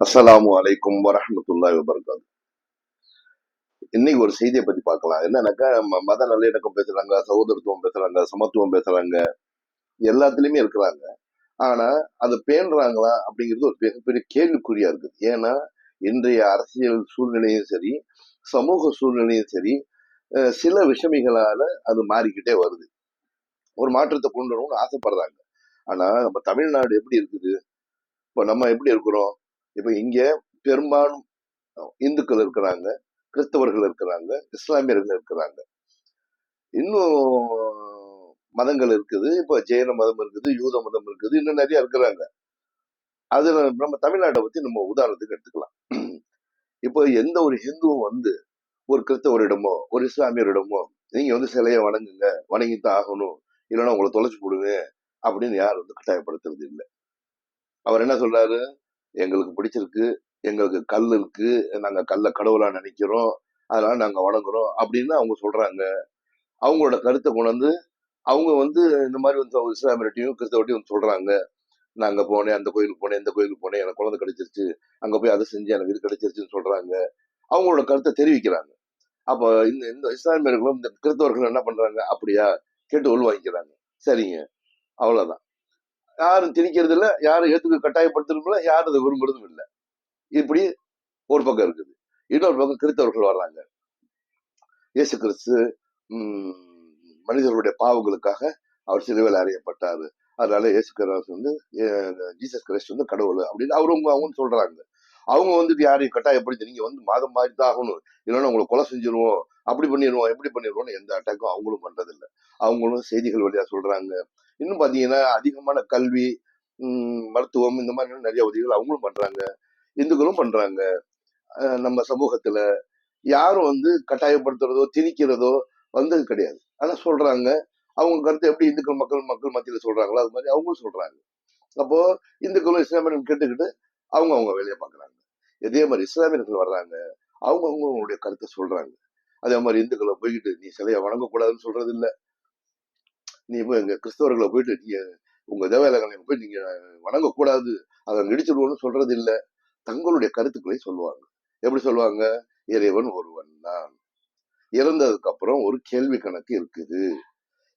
அஸ்ஸலாமு அலைக்கும் வரஹ்மத்துல்லாஹி வபரகாத்து. இன்னைக்கு ஒரு செய்தியை பத்தி பார்க்கலாம். என்னன்னாக்கா, மத நல்லிணக்கம் பேசுறாங்க, சகோதரத்துவம் பேசுறாங்க, சமத்துவம் பேசுறாங்க, எல்லாத்துலயுமே இருக்கிறாங்க. ஆனா, அதை பேணுறாங்களா அப்படிங்கிறது ஒரு மிகப்பெரிய கேள்விக்குறியா இருக்குது. ஏன்னா, இன்றைய அரசியல் சூழ்நிலையும் சரி, சமூக சூழ்நிலையும் சரி, சில விஷமிகளால அது மாறிக்கிட்டே வருது. ஒரு மாற்றத்தை கொண்டு வரணும்னு ஆசைப்படுறாங்க. ஆனா, நம்ம தமிழ்நாடு எப்படி இருக்குது? இப்ப நம்ம எப்படி இருக்கிறோம்? இப்ப இங்க பெரும்பாலும் இந்துக்கள் இருக்கிறாங்க, கிறிஸ்தவர்கள் இருக்கிறாங்க, இஸ்லாமியர்கள் இருக்கிறாங்க. இன்னும் மதங்கள் இருக்குது. இப்ப ஜெயின மதம் இருக்குது, யூத மதம் இருக்குது, இன்னும் நிறைய இருக்கிறாங்க. அதுல நம்ம தமிழ்நாட்டை பத்தி நம்ம உதாரணத்துக்கு எடுத்துக்கலாம். இப்போ எந்த ஒரு ஹிந்துவும் வந்து ஒரு கிறிஸ்தவரிடமோ ஒரு இஸ்லாமியரிடமோ நீங்க வந்து சிலையை வணங்குங்க, வணங்கித்தான் ஆகணும், இல்லைன்னா உங்களை தொலைச்சு போடுவேன் அப்படின்னு யார் வந்து கட்டாயப்படுத்துறது இல்லை. அவர் என்ன சொல்றாரு? எங்களுக்கு பிடிச்சிருக்கு, எங்களுக்கு கல் இருக்கு, நாங்க கல்ல கடவுளா நினைக்கிறோம், அதனால நாங்க வணங்குறோம் அப்படின்னு அவங்க சொல்றாங்க. அவங்களோட கருத்தை கொண்டு வந்து அவங்க வந்து இந்த மாதிரி வந்து இஸ்லாமியர்ட்டையும் கிறிஸ்தவட்டையும் வந்து சொல்றாங்க. நான் அங்க போனேன், அந்த கோயிலுக்கு போனேன், இந்த கோயிலுக்கு போனேன், எனக்கு குழந்தை கிடைச்சிருச்சு, அங்க போய் அதை செஞ்சு எனக்கு இது கிடைச்சிருச்சுன்னு சொல்றாங்க. அவங்களோட கருத்தை தெரிவிக்கிறாங்க. அப்ப இந்த இந்த இஸ்லாமியர்களும் இந்த கிறிஸ்தவர்களும் என்ன பண்றாங்க? அப்படியா, கேட்டு உள்வாங்கிக்கிறாங்க. சரிங்க, அவ்வளவுதான். யாரும் திணிக்கிறது இல்ல, யாரும் ஏத்துக்க கட்டாயப்படுத்துறதும் இல்ல, யாரும் அதை விரும்புறதும் இல்லை. இப்படி ஒரு பக்கம் இருக்குது. இன்னொரு பக்கம் கிறிஸ்தவர்கள் வர்றாங்க. இயேசு கிறிஸ்து உம் மனிதர்களுடைய பாவங்களுக்காக அவர் சிலுவையில் அறையப்பட்டாரு, அதனால இயேசு கிறிஸ்து வந்து ஜீசஸ் கிறிஸ்ட் வந்து கடவுள் அப்படின்னு அவங்க சொல்றாங்க. அவங்க வந்துட்டு யாரையும் கட்டாயப்படுத்தி நீங்க வந்து மாதம் மாதிரி தான் ஆகணும், இல்லைன்னா உங்களை கொலை செஞ்சிருவோம், அப்படி பண்ணிடுவோம், எப்படி பண்ணிடுவோம்னு எந்த அட்டாக்கும் அவங்களும் பண்றதில்லை. அவங்களும் செய்திகள் வழியா சொல்றாங்க. இன்னும் பாத்தீங்கன்னா அதிகமான கல்வி, மருத்துவம், இந்த மாதிரி நிறைய உதவிகள் அவங்களும் பண்றாங்க, இந்துக்களும் பண்றாங்க. நம்ம சமூகத்துல யாரும் வந்து கட்டாயப்படுத்துறதோ திணிக்கிறதோ வந்தது கிடையாது. ஆனா சொல்றாங்க. அவங்க கருத்து எப்படி இந்துக்கள் மக்கள் மக்கள் மத்தியில சொல்றாங்களோ அது மாதிரி அவங்களும் சொல்றாங்க. அப்போ இந்துக்களும் இஸ்லாமியர்களும் கேட்டுக்கிட்டு அவங்க அவங்க வேலையை பாக்குறாங்க. இதே மாதிரி இஸ்லாமியர்கள் வர்றாங்க, அவங்க அவங்களுடைய கருத்தை சொல்றாங்க. அதே மாதிரி இந்துக்களை போய்கிட்டு நீ சிலையை வணங்கக்கூடாதுன்னு சொல்றது இல்ல, நீ போய் எங்க கிறிஸ்தவர்களை போயிட்டு நீங்க உங்க தேவாலயங்களை போய் நீங்க வணங்கக்கூடாது, அதை இடிச்சிடுவோம்னு சொல்றது இல்ல. தங்களுடைய கருத்துக்களை சொல்லுவாங்க. எப்படி சொல்லுவாங்க? இறைவன் ஒருவன் தான், இறந்ததுக்கு அப்புறம் ஒரு கேள்வி கணக்கு இருக்குது,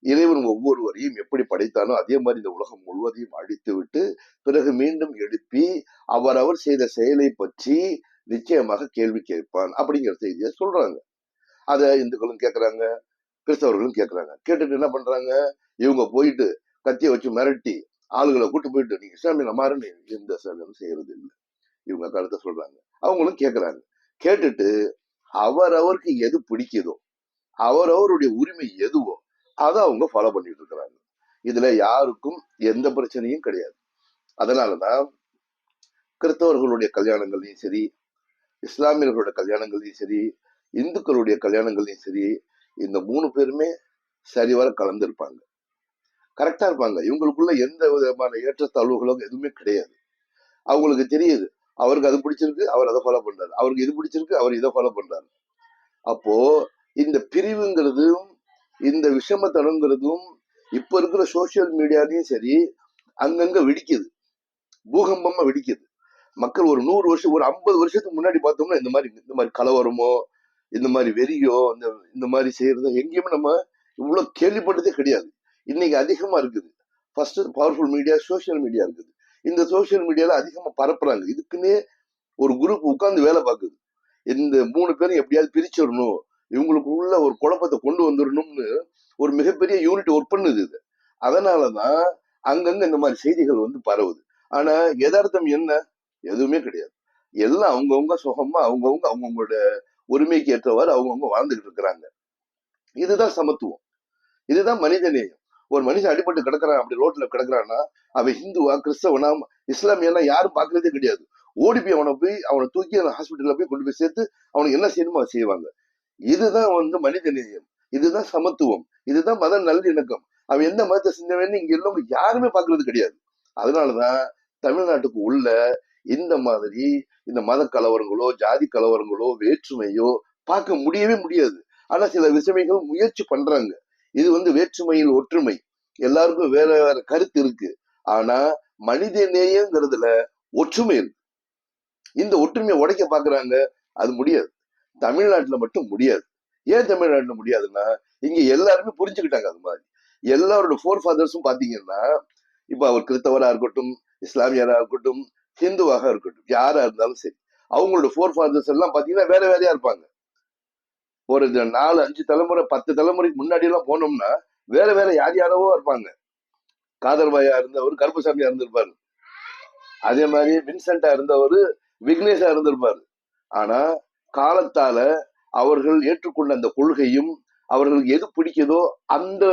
இறைவன் ஒவ்வொருவரையும் எப்படி படைத்தானோ அதே மாதிரி இந்த உலகம் முழுவதையும் அழித்து விட்டு பிறகு மீண்டும் எழுப்பி அவரவர் செய்த செயலை பற்றி நிச்சயமாக கேள்வி கேட்பான் அப்படிங்கிற செய்தியை சொல்றாங்க. அத இந்துக்களும் கேட்கறாங்க, கிறிஸ்தவர்களும் கேட்கறாங்க. கேட்டுட்டு என்ன பண்றாங்க? இவங்க போயிட்டு கத்தியை வச்சு மிரட்டி ஆளுகளை கூட்டு போயிட்டு நீங்க இஸ்லாமிய மாறுன்னு எந்த இஸ்லாமியும் செய்யறது இல்லை. இவங்க கருத்தை சொல்றாங்க, அவங்களும் கேட்கறாங்க. கேட்டுட்டு அவரவருக்கு எது பிடிக்குதோ, அவரவருடைய உரிமை எதுவோ அதை அவங்க ஃபாலோ பண்ணிட்டு இருக்கிறாங்க. இதுல யாருக்கும் எந்த பிரச்சனையும் கிடையாது. அதனாலதான் கிறிஸ்தவர்களுடைய கல்யாணங்கள்லயும் சரி, இஸ்லாமியர்களுடைய கல்யாணங்கள்லயும் சரி, இந்துக்களுடைய கல்யாணங்கள்லயும் சரி, இந்த 3 பேருமே சரிவர கலந்து இருப்பாங்க, கரெக்டா இருப்பாங்க. இவங்களுக்குள்ள எந்த விதமான ஏற்றத்தாழ்வுகளும் எதுவுமே கிடையாது. அவங்களுக்கு தெரியுது, அவருக்கு அது பிடிச்சிருக்கு, அவர் அதை ஃபாலோ பண்றாரு, அவருக்கு இது பிடிச்சிருக்கு, அவர் இதை ஃபாலோ பண்றாரு. அப்போ இந்த பிரிவுங்கிறதும் இந்த விஷமத்தனங்கிறதும் இப்ப இருக்கிற சோசியல் மீடியாலையும் சரி அங்கங்க வெடிக்குது, பூகம்பமா வெடிக்குது. மக்கள் ஒரு 100 வருஷம் ஒரு 50 வருஷத்துக்கு முன்னாடி பார்த்தோம்னா இந்த மாதிரி கலவரமோ இந்த மாதிரி வெறியோ இந்த மாதிரி செய்யறதோ எங்கேயுமே நம்ம இவ்வளவு கேள்விப்பட்டதே கிடையாது. இன்னைக்கு அதிகமா இருக்குது. First powerful media social media இருக்குது. இந்த சோசியல் மீடியால அதிகமா பரப்புறாங்க. இதுக்குன்னே ஒரு குரூப் உட்கார்ந்து வேலை பார்க்குது. இந்த 3 பேரும் எப்படியாவது பிரிச்சிடணும், இவங்களுக்கு உள்ள ஒரு குழப்பத்தை கொண்டு வந்துடணும்னு ஒரு மிகப்பெரிய யூனிட் ஒர்க் பண்ணுது இது. அதனாலதான் அங்கங்க இந்த மாதிரி செய்திகள் வந்து பரவுது. ஆனா யதார்த்தம் என்ன? எதுவுமே கிடையாது. எல்லாம் அவங்கவுங்க சுகமா அவங்கவுங்க அவங்கவுங்களோட உரிமைக்கு ஏற்றவாறு அவங்கவுங்க வாழ்ந்துகிட்டு இருக்கிறாங்க. இதுதான் சமத்துவம், இதுதான் மனிதநேயம். ஒரு மனுஷன் அடிபட்டு கிடக்குறான், அப்படி ரோட்ல கிடக்குறான்னா அவன் ஹிந்துவா கிறிஸ்தவனா இஸ்லாமியனா யாரும் பாக்குறதே கிடையாது. ஓடி போய் அவனை தூக்கி அந்த ஹாஸ்பிட்டல்ல போய் கொண்டு போய் சேர்த்து அவனுக்கு என்ன செய்யணுமோ அதை செய்வாங்க. இதுதான் வந்து மனிதநேயம், இதுதான் சமத்துவம், இதுதான் மத நல்லிணக்கம். அவன் எந்த மதத்தை செஞ்சவன்னு இங்க உள்ளவங்க யாருமே பாக்குறது கிடையாது. அதனாலதான் தமிழ்நாட்டுக்கு உள்ள இந்த மாதிரி இந்த மத கலவரங்களோ ஜாதி கலவரங்களோ வேற்றுமையோ பார்க்க முடியவே முடியாது. ஆனா சில விஷயங்கள் முயற்சி பண்றாங்க. இது வந்து வேற்றுமையில் ஒற்றுமை, எல்லாருக்கும் வேற வேற கருத்து இருக்கு, ஆனா மனித நேயங்கிறதுல ஒற்றுமை இருக்கு. இந்த ஒற்றுமையை உடைக்க பாக்குறாங்க. அது முடியாது. தமிழ்நாட்டுல மட்டும் முடியாது. ஏன் தமிழ்நாட்டுல முடியாதுன்னா, இங்க எல்லாருமே புரிஞ்சுக்கிட்டாங்க. அது மாதிரி எல்லாரோட ஃபோர் ஃபாதர்ஸும் பாத்தீங்கன்னா, இப்ப அவர் கிறிஸ்தவரா இருக்கட்டும், இஸ்லாமியரா இருக்கட்டும், ஹிந்துவாக இருக்கட்டும், யாரா இருந்தாலும் சரி, அவங்களோட ஃபோர் ஃபாதர்ஸ் எல்லாம் பாத்தீங்கன்னா வேற வேறையா இருப்பாங்க. ஒரு 4-5 தலைமுறை 10 தலைமுறைக்கு முன்னாடி எல்லாம் போனோம்னா வேற வேற யார் யாரவோ இருப்பாங்க. காதர்பாயா இருந்தவர் கருப்பசாமியா இருந்திருப்பாரு. அதே மாதிரி வின்சென்டா இருந்தவர் விக்னேஷா இருந்திருப்பாரு. ஆனா காலத்தால அவர்கள் ஏற்றுக்கொண்ட அந்த கொள்கையும் அவர்களுக்கு எது பிடிக்குதோ அந்த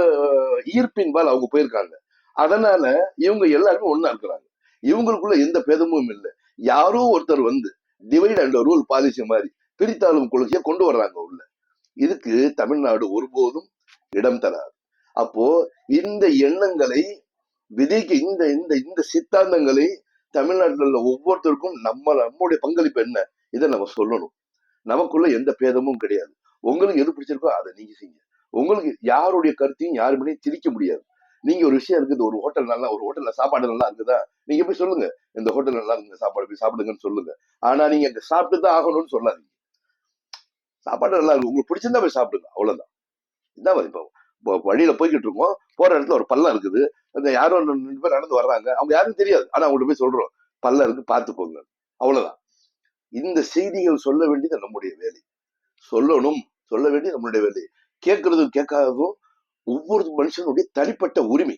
ஈர்ப்பின்பால் அவங்க போயிருக்காங்க. அதனால இவங்க எல்லாருமே ஒண்ணா இருக்கிறாங்க. இவங்களுக்குள்ள எந்த பேதமும் இல்லை. யாரோ ஒருத்தர் வந்து டிவைட் அண்ட் ரூல் பாலிசி மாதிரி பிரித்தாளும் கொள்கையை கொண்டு வர்றாங்க உள்ள. இதுக்கு தமிழ்நாடு ஒருபோதும் இடம் தராது. அப்போ இந்த எண்ணங்களை விதைக்கு இந்த இந்த இந்த சித்தாந்தங்களை தமிழ்நாட்டில் உள்ள ஒவ்வொருத்தருக்கும் நம்முடைய பங்களிப்பு என்ன, இதை நம்ம சொல்லணும். நமக்குள்ள எந்த பேதமும் கிடையாது. உங்களுக்கு எது பிடிச்சிருக்கோ அதை நீங்க செய்யுங்க. உங்களுக்கு யாருடைய கருத்தையும் யாருமே திரிக்க முடியாது. நீங்க ஒரு விஷயம் இருக்குது, ஒரு ஹோட்டல் நல்லா, ஒரு ஹோட்டல்ல சாப்பாடு நல்லா இருக்குதா, நீங்க போய் சொல்லுங்க, இந்த ஹோட்டல் நல்லா இருக்கு, சாப்பாடு போய் சாப்பிடுங்கன்னு சொல்லுங்க. ஆனா நீங்க அங்க சாப்பிட்டு தான் ஆகணும்னு சொல்லாதீங்க. சாப்பாடு நல்லா இருக்கு, உங்களுக்கு பிடிச்சிருந்தா போய் சாப்பிடுங்க, அவ்வளவுதான். இதான் இப்போ வழியில போய்கிட்டு இருக்கோம், போற இடத்துல ஒரு பள்ளம் இருக்குது, அந்த யாரோ 2 பேர் நடந்து வர்றாங்க, அவங்க யாரும் தெரியாது, ஆனா அவங்கள்ட்ட போய் சொல்றோம் பள்ளம் இருக்கு பார்த்து போங்க, அவ்வளவுதான். இந்த செய்திகள் சொல்ல வேண்டியது நம்முடைய வேலை. சொல்லணும், சொல்ல வேண்டியது நம்மளுடைய வேலை. கேட்கறதும் கேட்காததும் ஒவ்வொரு மனுஷனுடைய தனிப்பட்ட உரிமை.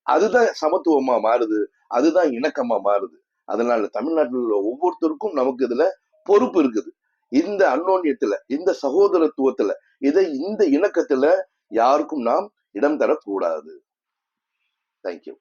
அதுதான் சமத்துவமா மாறுது, அதுதான் இணக்கமா மாறுது. அதனால தமிழ்நாட்டில் உள்ள ஒவ்வொருத்தருக்கும் நமக்கு இதுல பொறுப்பு இருக்குது. இந்த அன்னோன்யத்துல, இந்த சகோதரத்துவத்துல, இந்த இணக்கத்துல யாருக்கும் நாம் இடம் தரக்கூடாது. தேங்க்யூ.